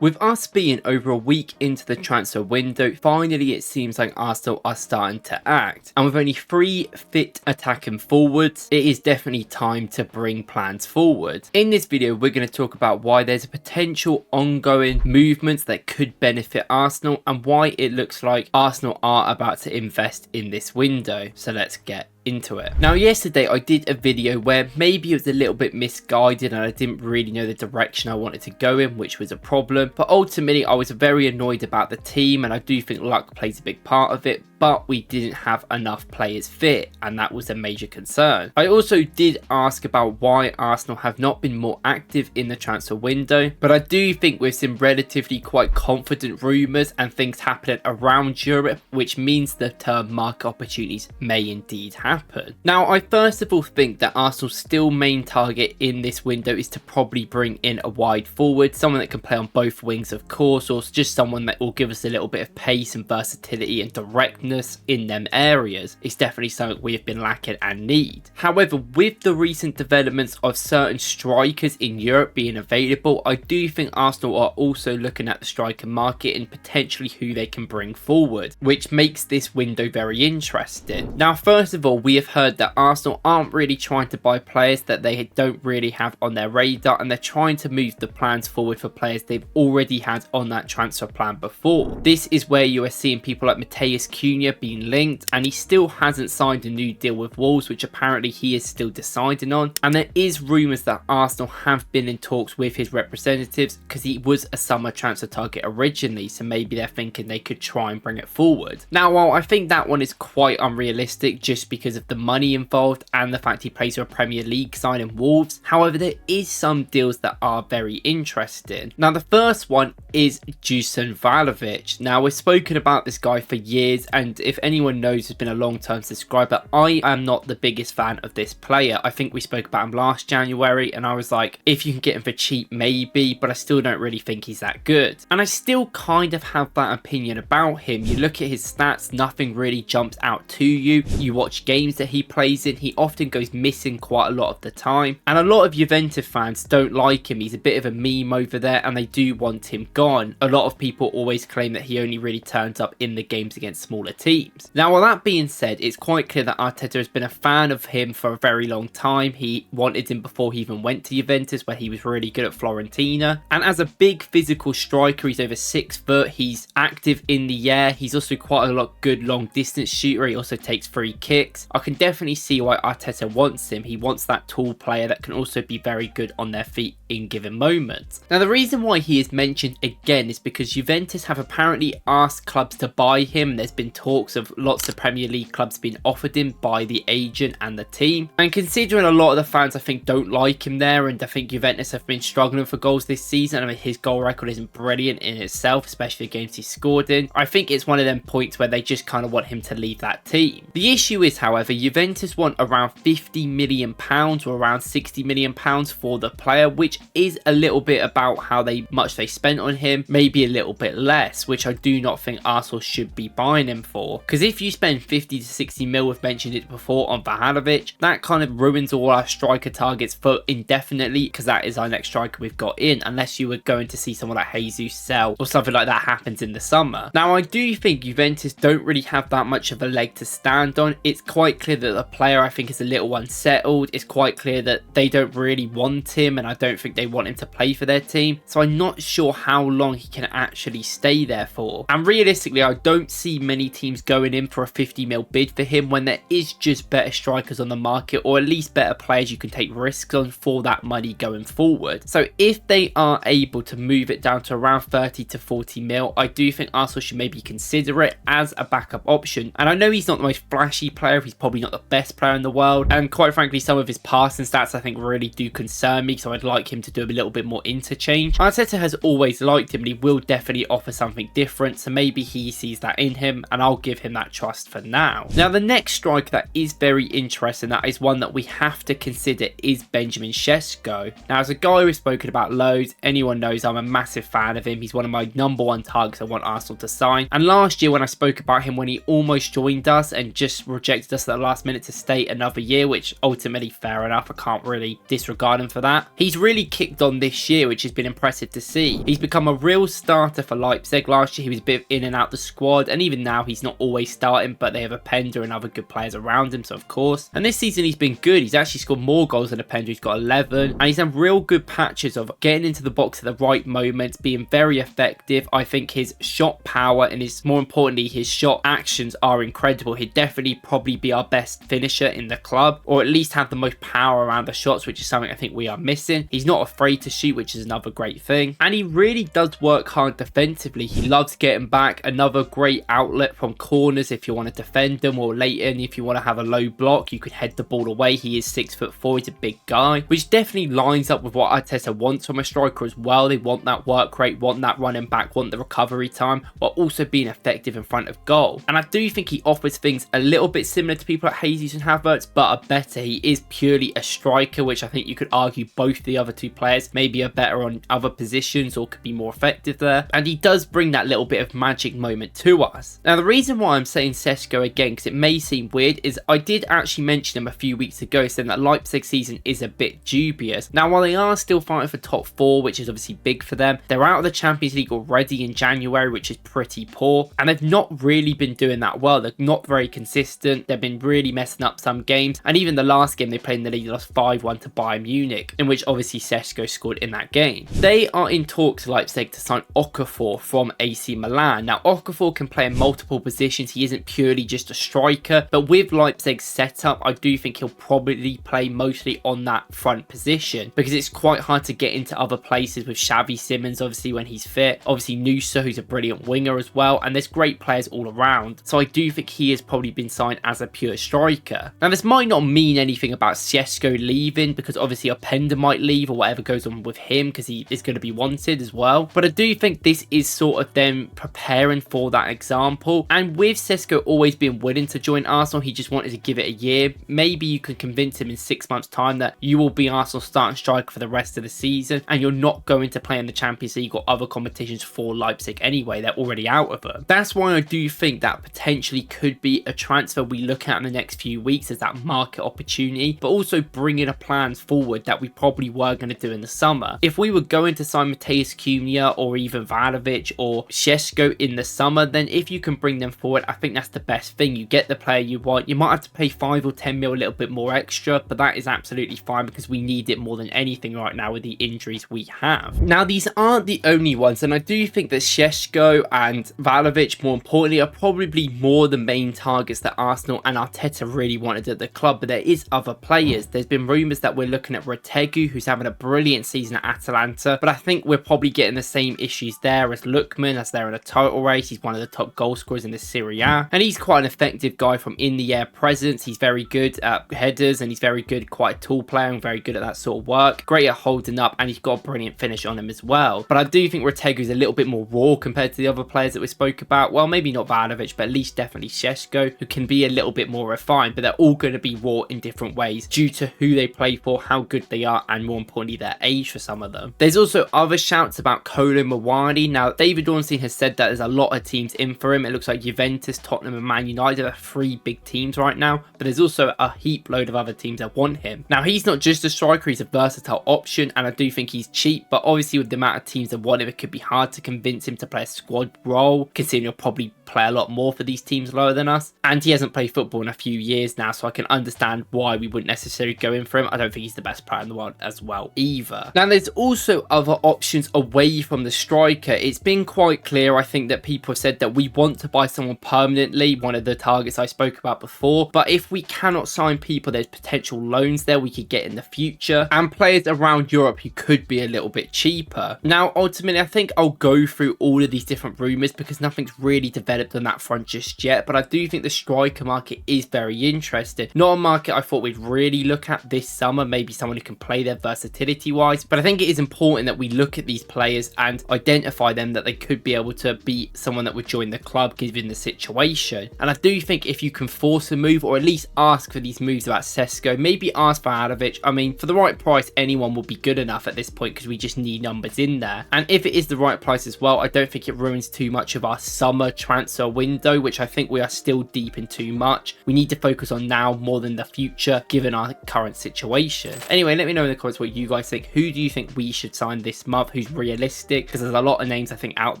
With us being over a week into the transfer window, finally it seems like Arsenal are starting to act. And with only 3 fit attacking forwards, it is definitely time to bring plans forward. In this video, we're going to talk about why there's a potential ongoing movements that could benefit Arsenal and why it looks like Arsenal are about to invest in this window. So let's get into it. Now, yesterday I did a video where maybe it was a little bit misguided and I didn't really know the direction I wanted to go in, which was a problem. But ultimately I was very annoyed about the team, and I do think luck plays a big part of it, but we didn't have enough players fit, and that was a major concern. I also did ask about why Arsenal have not been more active in the transfer window, but I do think with some relatively quite confident rumours and things happening around Europe, which means the term market opportunities may indeed happen. Now, I first of all think that Arsenal's still main target in this window is to probably bring in a wide forward, someone that can play on both wings of course, or just someone that will give us a little bit of pace and versatility and directness in them areas. It's definitely something we have been lacking and need. However, with the recent developments of certain strikers in Europe being available, I do think Arsenal are also looking at the striker market and potentially who they can bring forward, which makes this window very interesting. Now, first of all, we have heard that Arsenal aren't really trying to buy players that they don't really have on their radar, and they're trying to move the plans forward for players they've already had on that transfer plan before. This is where you are seeing people like Matheus Cunha being linked, and he still hasn't signed a new deal with Wolves, which apparently he is still deciding on. And there is rumours that Arsenal have been in talks with his representatives because he was a summer transfer target originally, so maybe they're thinking they could try and bring it forward. Now, while I think that one is quite unrealistic just because of the money involved and the fact he plays for a Premier League side in Wolves, however, there is some deals that are very interesting. Now, the first one is Dusan Vlahovic. Now, we've spoken about this guy for years, and if anyone knows who's been a long-term subscriber, I am not the biggest fan of this player. I think we spoke about him last January and I was like, if you can get him for cheap, maybe, but I still don't really think he's that good. And I still kind of have that opinion about him. You look at his stats, nothing really jumps out to you. You watch games that he plays in, he often goes missing quite a lot of the time, and a lot of Juventus fans don't like him. He's a bit of a meme over there and they do want him gone. A lot of people always claim that he only really turns up in the games against smaller teams. Now, while that being said, it's quite clear that Arteta has been a fan of him for a very long time. He wanted him before he even went to Juventus, where he was really good at Fiorentina, and as a big physical striker, he's over 6 foot, he's active in the air, he's also quite a lot good long distance shooter, he also takes free kicks. I can definitely see why Arteta wants him. He wants that tall player that can also be very good on their feet in given moments. Now, the reason why he is mentioned again is because Juventus have apparently asked clubs to buy him. There's been talks of lots of Premier League clubs being offered him by the agent and the team, and considering a lot of the fans I think don't like him there, and I think Juventus have been struggling for goals this season. I mean, his goal record isn't brilliant in itself, especially the games he scored in. I think it's one of them points where they just kind of want him to leave that team. The issue is, however, Juventus want around £50 million or around £60 million for the player, which is a little bit about how much they spent on him, maybe a little bit less, which I do not think Arsenal should be buying him for. Because if you spend 50 to 60 mil, we've mentioned it before, on Vlahovic, that kind of ruins all our striker targets for indefinitely, because that is our next striker we've got in, unless you were going to see someone like Jesus sell or something like that happens in the summer. Now, I do think Juventus don't really have that much of a leg to stand on. It's quite clear that the player, I think, is a little unsettled. It's quite clear that they don't really want him, and I don't think they want him to play for their team, so I'm not sure how long he can actually stay there for. And realistically, I don't see many teams going in for a 50 mil bid for him when there is just better strikers on the market, or at least better players you can take risks on for that money going forward. So if they are able to move it down to around 30 to 40 mil, I do think Arsenal should maybe consider it as a backup option. And I know he's not the most flashy player, he's probably not the best player in the world, and quite frankly, some of his passing stats I think really do concern me, so I'd like him to do a little bit more interchange. Arteta has always liked him, and he will definitely offer something different, so maybe he sees that in him, and I'll give him that trust for now. Now, the next striker that is very interesting, that is one that we have to consider, is Benjamin Sesko. Now, as a guy we've spoken about loads, anyone knows I'm a massive fan of him. He's one of my #1 targets I want Arsenal to sign. And last year when I spoke about him, when he almost joined us and just rejected us at the last minute to stay another year, which ultimately fair enough, I can't really disregard him for that. He's really kicked on this year, which has been impressive to see. He's become a real starter for Leipzig. Last year he was a bit in and out the squad, and even now he's not always starting, but they have a Pender and other good players around him, so of course. And this season he's been good. He's actually scored more goals than a Pender. He's got 11, and he's had real good patches of getting into the box at the right moments, being very effective. I think his shot power and more importantly, his shot actions are incredible. He'd definitely probably be our best finisher in the club, or at least have the most power around the shots, which is something I think we are missing. He's not afraid to shoot, which is another great thing, and he really does work hard defensively. He loves getting back. Another great outlet from corners if you want to defend them, or late in if you want to have a low block, you could head the ball away. He is 6'4", he's a big guy, which definitely lines up with what Arteta wants from a striker as well. They want that work rate, want that running back, want the recovery time, while also being effective in front of goal. And I do think he offers things a little bit similar to people like Jesus and Havertz, but are better. He is purely a striker, which I think you could argue both the other two players maybe are better on other positions or could be more effective there. And he does bring that little bit of magic moment to us. Now, the reason why I'm saying Sesko again, because it may seem weird, is I did actually mention him a few weeks ago, saying that Leipzig season is a bit dubious. Now, while they are still fighting for top 4, which is obviously big for them, they're out of the Champions League already in January, which is pretty poor, and they've not really been doing that well. They're not very consistent. They've been really messing up some games, and even the last game they played in the league, they lost 5-1 to Bayern Munich, in which obviously Sesko scored in that game. They are in talks, Leipzig, to sign Okafor from AC Milan. Now, Okafor can play in multiple positions. He isn't purely just a striker, but with Leipzig's setup, I do think he'll probably play mostly on that front position, because it's quite hard to get into other places with Xavi Simons, obviously, when he's fit. Obviously, Nusa, who's a brilliant winger as well, and there's great players all around. So I do think he has probably been signed as a pure striker. Now, this might not mean anything about Sesko leaving, because obviously Openda might leave or whatever goes on with him, because he is going to be wanted as well. But I do think this is sort of them preparing for that example. And with Sesko always being willing to join Arsenal, he just wanted to give it a year. Maybe you can convince him in 6 months' time that you will be Arsenal's starting striker for the rest of the season, and you're not going to play in the Champions League or other competitions for Leipzig anyway. They're already out of them. That's why I do think that potentially could be a transfer we look at in the next few weeks as that market opportunity, but also bringing a plans forward that we probably were going to do in the summer. If we were going to sign Mateus Cunha or even Vlahovic or Sesko in the summer, then if you can bring them forward, I think that's the best thing. You get the player you want. You might have to pay 5 or 10 mil, a little bit more extra, but that is absolutely fine because we need it more than anything right now with the injuries we have. Now, these aren't the only ones, and I do think that Sesko and Vlahovic, more importantly, are probably more the main targets that Arsenal and Arteta really wanted at the club, but there is other players. There's been rumours that we're looking at Retegui, who's having a brilliant season at Atalanta, but I think we're probably getting the same issues there as Lookman, as they're in a title race. He's one of the top goal scorers in the Serie A, and he's quite an effective guy from in the air presence. He's very good at headers, and he's very good, quite a tall player, and very good at that sort of work. Great at holding up, and he's got a brilliant finish on him as well. But I do think Retegui's a little bit more raw compared to the other players that we spoke about. Well, maybe not Vlahovic, but at least definitely Sesko, who can be a little bit more refined, but they're all going to be raw in different ways due to who they play for, how good they are, and more importantly, their age for some of them. There's also other shouts about Kolo Muani. Now, David Ornstein has said that there's a lot of teams in for him. It looks like Juventus, Tottenham, and Man United are 3 big teams right now, but there's also a heap load of other teams that want him. Now, he's not just a striker, he's a versatile option, and I do think he's cheap, but obviously with the amount of teams that want him, it could be hard to convince him to play a squad role, considering he'll probably play a lot more for these teams lower than us, and he hasn't played football in a few years now, so I can understand why we wouldn't necessarily go in for him. I don't think he's the best player in the world as well either. Now, there's also other options away from the striker. It's been quite clear, I think, that people have said that we want to buy someone permanently, one of the targets I spoke about before, but if we cannot sign people, there's potential loans there we could get in the future, and players around Europe who could be a little bit cheaper. Now, ultimately, I think I'll go through all of these different rumours because nothing's really developed developed on that front just yet, but I do think the striker market is very interesting. Not a market I thought we'd really look at this summer, maybe someone who can play there versatility wise, but I think it is important that we look at these players and identify them, that they could be able to be someone that would join the club given the situation. And I do think if you can force a move, or at least ask for these moves about Sesko, maybe ask for Vlahovic. I mean, for the right price, anyone will be good enough at this point because we just need numbers in there. And if it is the right price as well, I don't think it ruins too much of our summer transfer window, which I think we are still deep in too much. We need to focus on now more than the future given our current situation. Anyway, let me know in the comments what you guys think. Who do you think we should sign this month? Who's realistic? Because there's a lot of names I think out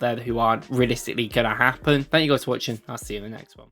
there who aren't realistically going to happen. Thank you guys for watching. I'll see you in the next one.